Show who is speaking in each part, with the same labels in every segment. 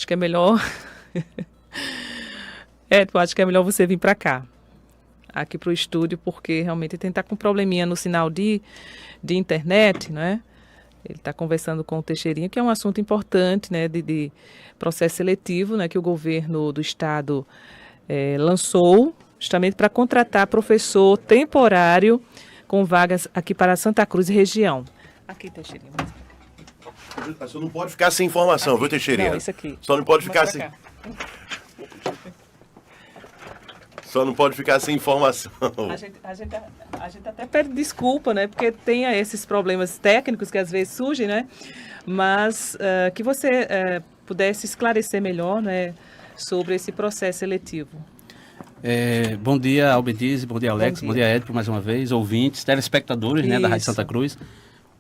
Speaker 1: acho que é melhor. Eu acho que é melhor você vir para cá, aqui para o estúdio, porque realmente tem que estar com probleminha no sinal de internet, né? Ele está conversando com o Teixeirinha, que é um assunto importante, né, de processo seletivo, né, que o governo do estado lançou, justamente para contratar professor temporário com vagas aqui para Santa Cruz e região. Aqui, Teixeirinha.
Speaker 2: Você não pode ficar sem informação, viu, Teixeirinha?
Speaker 1: Não, isso aqui.
Speaker 2: Só não pode ficar sem...
Speaker 1: Cá.
Speaker 2: Só não pode ficar sem informação.
Speaker 1: A gente até pede desculpa, né? Porque tem esses problemas técnicos que às vezes surgem, né? Mas que você pudesse esclarecer melhor, né? Sobre esse processo seletivo.
Speaker 3: Bom dia, Albenize, bom dia, Alex, bom dia, Edson, mais uma vez, ouvintes, telespectadores, né, da Rádio Santa Cruz.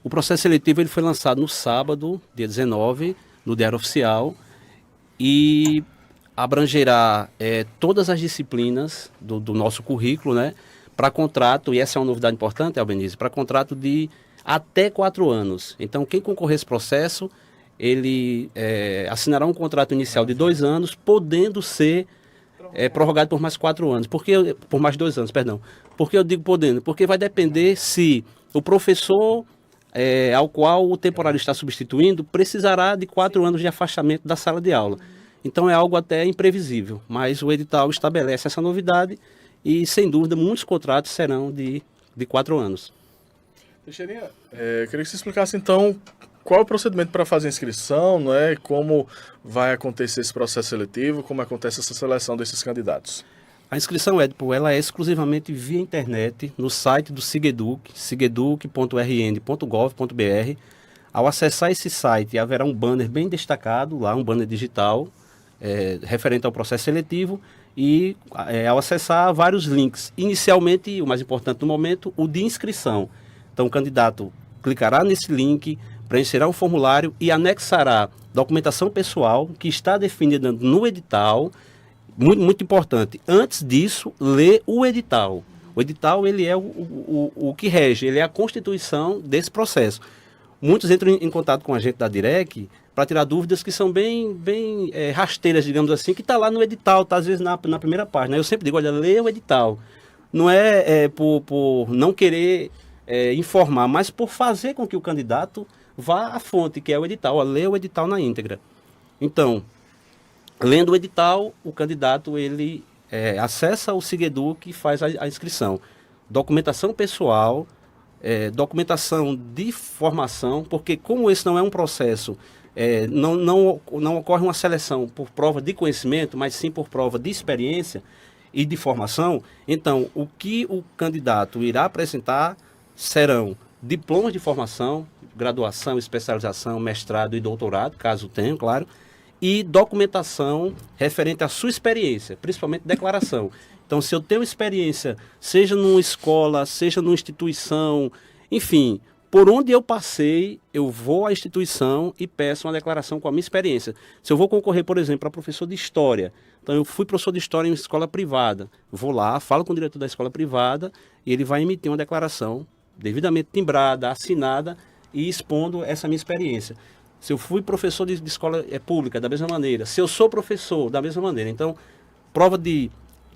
Speaker 3: O processo seletivo ele foi lançado no sábado, dia 19, no Diário Oficial, e abrangerá todas as disciplinas do nosso currículo, né, para contrato, e essa é uma novidade importante, Albenize, para contrato de até 4 anos. Então, quem concorrer a esse processo, ele assinará um contrato inicial de 2 anos, podendo ser prorrogado por mais 4 anos. Por mais 2 anos, perdão. Por que eu digo podendo? Porque vai depender se o professor ao qual o temporário está substituindo precisará de 4 anos de afastamento da sala de aula. Então é algo até imprevisível, mas o edital estabelece essa novidade e, sem dúvida, muitos contratos serão de 4 anos.
Speaker 4: Teixeirinha, queria que você explicasse então qual é o procedimento para fazer a inscrição, não é? Como vai acontecer esse processo seletivo, como acontece essa seleção desses candidatos.
Speaker 3: A inscrição, Edipo, ela é exclusivamente via internet, no site do Sigeduc, sigeduc.rn.gov.br. Ao acessar esse site, haverá um banner bem destacado, lá um banner digital, referente ao processo seletivo, e ao acessar vários links. Inicialmente, o mais importante no momento, o de inscrição. Então, o candidato clicará nesse link, preencherá um formulário e anexará documentação pessoal que está definida no edital. Muito, muito importante. Antes disso, lê o edital. O edital ele é o que rege, ele é a constituição desse processo. Muitos entram em contato com a gente da DIREC para tirar dúvidas que são bem rasteiras, digamos assim, que está lá no edital, está às vezes na primeira página. Eu sempre digo, olha, lê o edital. Não por não querer informar, mas por fazer com que o candidato vá à fonte, que é o edital, lê o edital na íntegra. Então, lendo o edital, o candidato ele acessa o Sigeduc e faz a inscrição. Documentação pessoal, documentação de formação, porque como esse não é um processo, não ocorre uma seleção por prova de conhecimento, mas sim por prova de experiência e de formação, então o que o candidato irá apresentar serão diplomas de formação, graduação, especialização, mestrado e doutorado, caso tenha, claro, e documentação referente à sua experiência, principalmente declaração. Então, se eu tenho experiência, seja numa escola, seja numa instituição, enfim, por onde eu passei, eu vou à instituição e peço uma declaração com a minha experiência. Se eu vou concorrer, por exemplo, para professor de história, então eu fui professor de história em escola privada, vou lá, falo com o diretor da escola privada e ele vai emitir uma declaração devidamente timbrada, assinada e expondo essa minha experiência. Se eu fui professor de escola pública, da mesma maneira. Se eu sou professor, da mesma maneira. Então, prova de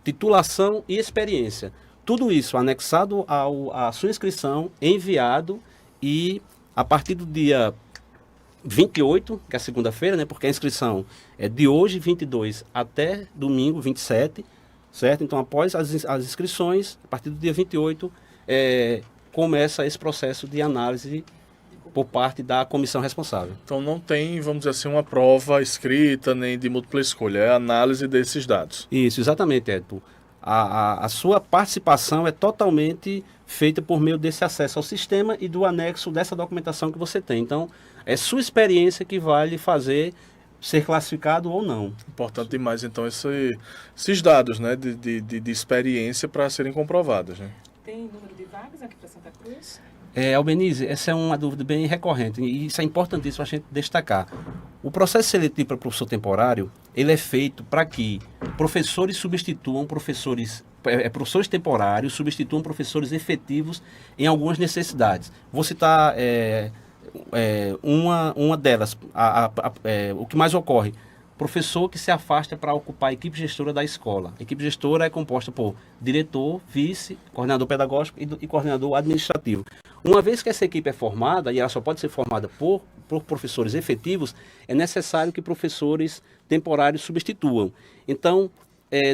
Speaker 3: titulação e experiência. Tudo isso anexado à sua inscrição, enviado, e a partir do dia 28, que é segunda-feira, né, porque a inscrição é de hoje, 22, até domingo, 27, certo? Então, após as inscrições, a partir do dia 28, começa esse processo de análise por parte da comissão responsável.
Speaker 4: Então não tem, vamos dizer assim, uma prova escrita nem de múltipla escolha, é a análise desses dados.
Speaker 3: Isso, exatamente, Edson. A sua participação é totalmente feita por meio desse acesso ao sistema e do anexo dessa documentação que você tem. Então, é sua experiência que vai lhe fazer ser classificado ou não.
Speaker 4: Importante demais, então, esses dados, né, de experiência para serem comprovados, né?
Speaker 1: Tem número de vagas aqui para Santa Cruz?
Speaker 3: Albenize, essa é uma dúvida bem recorrente e isso é importantíssimo a gente destacar. O processo seletivo para professor temporário, ele é feito para que professores substituam professores temporários, substituam professores efetivos em algumas necessidades. Vou citar uma delas, o que mais ocorre. professor que se afasta para ocupar a equipe gestora da escola. A equipe gestora é composta por diretor, vice, coordenador pedagógico e coordenador administrativo. Uma vez que essa equipe é formada, e ela só pode ser formada por professores efetivos, é necessário que professores temporários substituam. Então,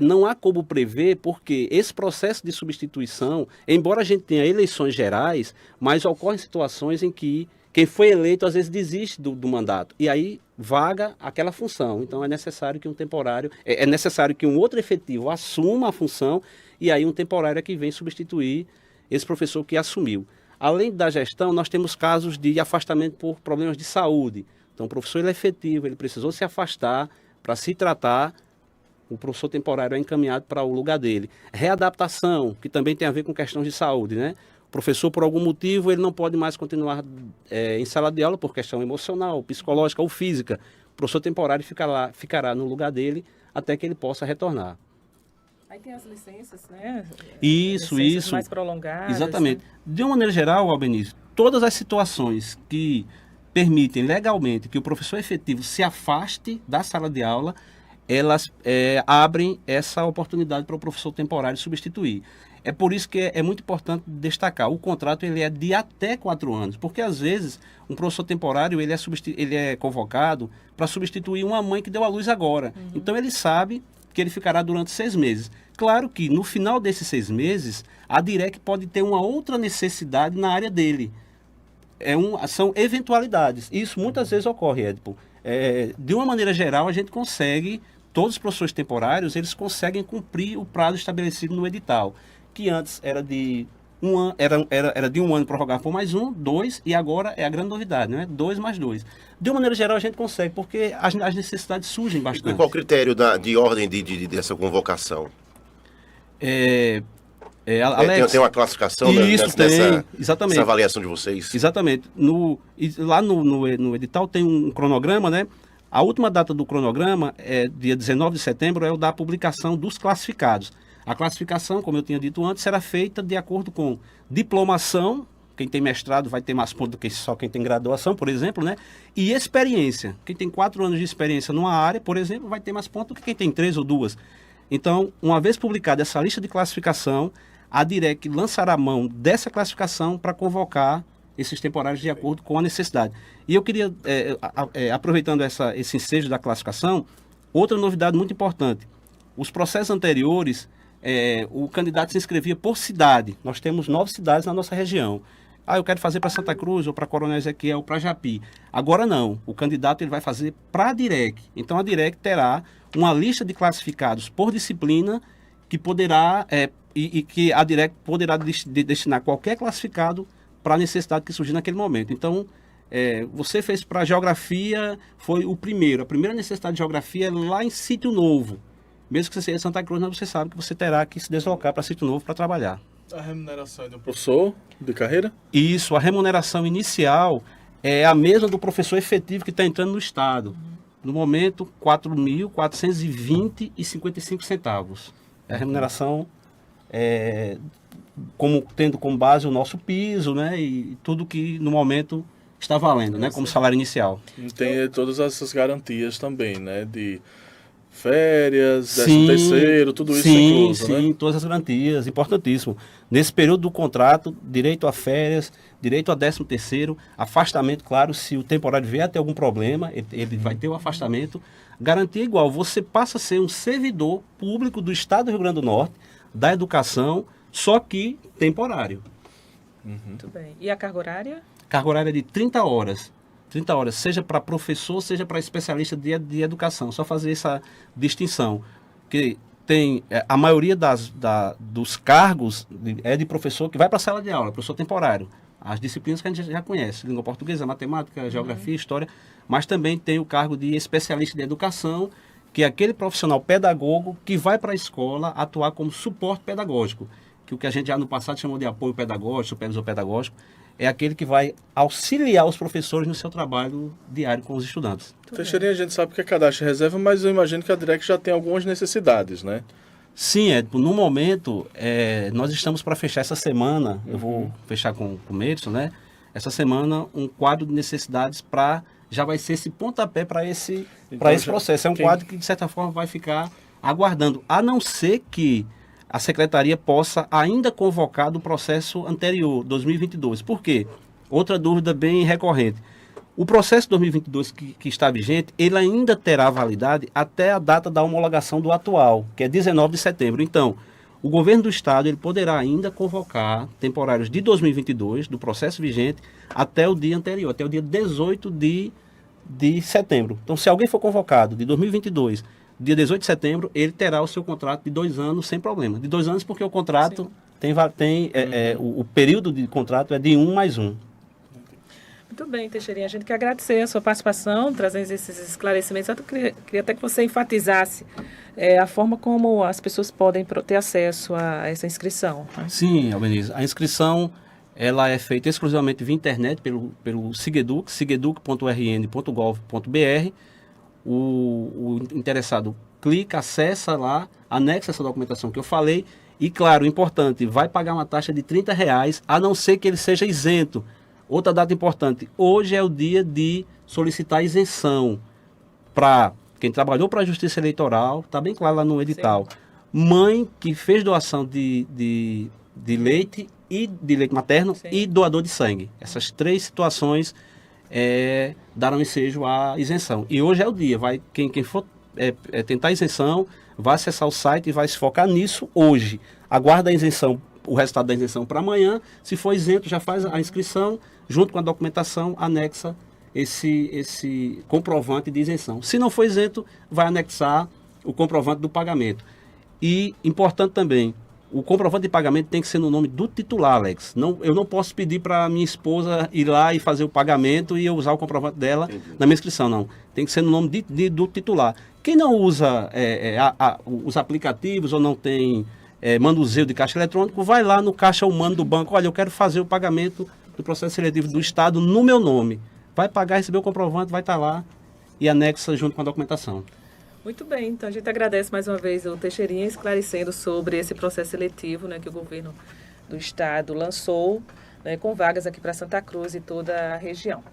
Speaker 3: não há como prever, porque esse processo de substituição, embora a gente tenha eleições gerais, mas ocorrem situações em que quem foi eleito às vezes desiste do mandato e aí vaga aquela função. Então é necessário que um temporário, é necessário que um outro efetivo assuma a função e aí um temporário é que vem substituir esse professor que assumiu. Além da gestão, nós temos casos de afastamento por problemas de saúde. Então o professor ele é efetivo, ele precisou se afastar para se tratar, o professor temporário é encaminhado para o lugar dele. Readaptação, que também tem a ver com questões de saúde, né? O professor, por algum motivo, ele não pode mais continuar em sala de aula por questão emocional, psicológica ou física. O professor temporário ficará no lugar dele até que ele possa retornar.
Speaker 1: Aí tem as licenças, né?
Speaker 3: Isso.
Speaker 1: Mais prolongadas.
Speaker 3: Exatamente. Né? De uma maneira geral, Albenise, todas as situações que permitem legalmente que o professor efetivo se afaste da sala de aula, elas abrem essa oportunidade para o professor temporário substituir. É por isso que é muito importante destacar, o contrato ele é de até 4 anos, porque às vezes um professor temporário ele é convocado para substituir uma mãe que deu à luz agora. Uhum. Então ele sabe que ele ficará durante 6 meses. Claro que no final desses 6 meses, a DIREC pode ter uma outra necessidade na área dele. São eventualidades. Isso muitas vezes ocorre, Edipo. De uma maneira geral, a gente consegue, todos os professores temporários, eles conseguem cumprir o prazo estabelecido no edital, que antes era de 1 ano, era de 1 ano prorrogar por mais 1, 2, e agora é a grande novidade, né? 2 mais 2. De uma maneira geral, a gente consegue, porque as necessidades surgem bastante.
Speaker 2: E qual o critério de ordem dessa convocação?
Speaker 3: Alex,
Speaker 2: tem uma classificação
Speaker 3: exatamente.
Speaker 2: Nessa avaliação de vocês?
Speaker 3: Exatamente. Lá no edital tem um cronograma, né? A última data do cronograma, dia 19 de setembro, é o da publicação dos classificados. A classificação, como eu tinha dito antes, será feita de acordo com diplomação, quem tem mestrado vai ter mais pontos do que só quem tem graduação, por exemplo, né? E experiência. Quem tem 4 anos de experiência numa área, por exemplo, vai ter mais pontos do que quem tem 3 ou 2. Então, uma vez publicada essa lista de classificação, a DIREC lançará a mão dessa classificação para convocar esses temporários de acordo com a necessidade. E eu queria, aproveitando esse ensejo da classificação, outra novidade muito importante. Os processos anteriores, o candidato se inscrevia por cidade. Nós temos 9 cidades na nossa região. Eu quero fazer para Santa Cruz, ou para Coronel Ezequiel, ou para Japi. Agora não. O candidato ele vai fazer para a DIREC. Então a DIREC terá uma lista de classificados por disciplina que poderá, e que a DIREC poderá destinar qualquer classificado para a necessidade que surgir naquele momento. Então, você fez para geografia, foi o primeiro. A primeira necessidade de geografia é lá em Sítio Novo. Mesmo que você seja de Santa Cruz, mas você sabe que você terá que se deslocar para Sítio Novo para trabalhar.
Speaker 4: A remuneração é do professor de carreira?
Speaker 3: Isso, a remuneração inicial é a mesma do professor efetivo que está entrando no Estado. No momento, R$ 4.420,55. A remuneração tendo como base o nosso piso, né? E tudo que no momento está valendo, né? Como salário inicial.
Speaker 4: Tem todas essas garantias também, né? De férias, 13º, tudo isso incluso, né?
Speaker 3: Sim, todas as garantias, importantíssimo. Nesse período do contrato, direito a férias, direito a 13º, afastamento, claro, se o temporário vier a ter algum problema, ele vai ter o afastamento. Garantia igual, você passa a ser um servidor público do Estado do Rio Grande do Norte, da educação, só que temporário.
Speaker 1: Muito bem. E a carga horária?
Speaker 3: Carga horária de 30 horas. 30 horas, seja para professor, seja para especialista de educação. Só fazer essa distinção. Que tem a maioria dos cargos de professor que vai para a sala de aula, professor temporário. As disciplinas que a gente já conhece, língua portuguesa, matemática, geografia, história, mas também tem o cargo de especialista de educação, que é aquele profissional pedagogo que vai para a escola atuar como suporte pedagógico, que o que a gente já no passado chamou de apoio pedagógico, supervisor pedagógico, é aquele que vai auxiliar os professores no seu trabalho diário com os estudantes.
Speaker 4: Teixeirinha, a gente sabe que é cadastro de reserva, mas eu imagino que a DIREC já tem algumas necessidades, né?
Speaker 3: Sim, Edipo. No momento, nós estamos para fechar essa semana, eu vou fechar com o Merson, né? Essa semana, um quadro de necessidades para já vai ser esse pontapé para esse
Speaker 4: Então,
Speaker 3: processo. É um quadro que, de certa forma, vai ficar aguardando, a não ser que a Secretaria possa ainda convocar do processo anterior, 2022. Por quê? Outra dúvida bem recorrente. O processo 2022 que está vigente, ele ainda terá validade até a data da homologação do atual, que é 19 de setembro. Então, o governo do estado ele poderá ainda convocar temporários de 2022, do processo vigente, até o dia anterior, até o dia 18 de setembro. Então, se alguém for convocado de 2022, dia 18 de setembro, ele terá o seu contrato de 2 anos sem problema. De 2 anos porque o contrato o período de contrato é de 1 mais 1.
Speaker 1: Muito bem, Teixeirinha. A gente quer agradecer a sua participação, trazendo esses esclarecimentos. Eu queria até que você enfatizasse a forma como as pessoas podem ter acesso a essa inscrição. Né?
Speaker 3: Sim, Albeniz. A inscrição ela é feita exclusivamente via internet pelo Sigeduc, sigeduc.rn.gov.br. O interessado clica, acessa lá, anexa essa documentação que eu falei. E, claro, importante, vai pagar uma taxa de R$30, a não ser que ele seja isento. Outra data importante, hoje é o dia de solicitar isenção para quem trabalhou para a Justiça Eleitoral, está bem claro lá no edital. Sim. Mãe que fez doação de leite e de leite materno. Sim. E doador de sangue. Essas 3 situações darão ensejo à isenção. E hoje é o dia, quem for tentar a isenção, vai acessar o site e vai se focar nisso hoje. Aguarda a isenção, o resultado da isenção para amanhã. Se for isento, já faz a inscrição, junto com a documentação, anexa esse comprovante de isenção. Se não for isento, vai anexar o comprovante do pagamento. E, importante também, o comprovante de pagamento tem que ser no nome do titular, Alex. Eu não posso pedir para minha esposa ir lá e fazer o pagamento e eu usar o comprovante dela na minha inscrição, não. Tem que ser no nome do titular. Quem não usa os aplicativos ou não tem manuseio de caixa eletrônico, vai lá no caixa humano do banco. Olha, eu quero fazer o pagamento do processo seletivo do Estado no meu nome. Vai pagar, receber o comprovante, vai estar lá e anexa junto com a documentação.
Speaker 1: Muito bem, então a gente agradece mais uma vez o Teixeirinha esclarecendo sobre esse processo seletivo, né, que o governo do Estado lançou, né, com vagas aqui para Santa Cruz e toda a região.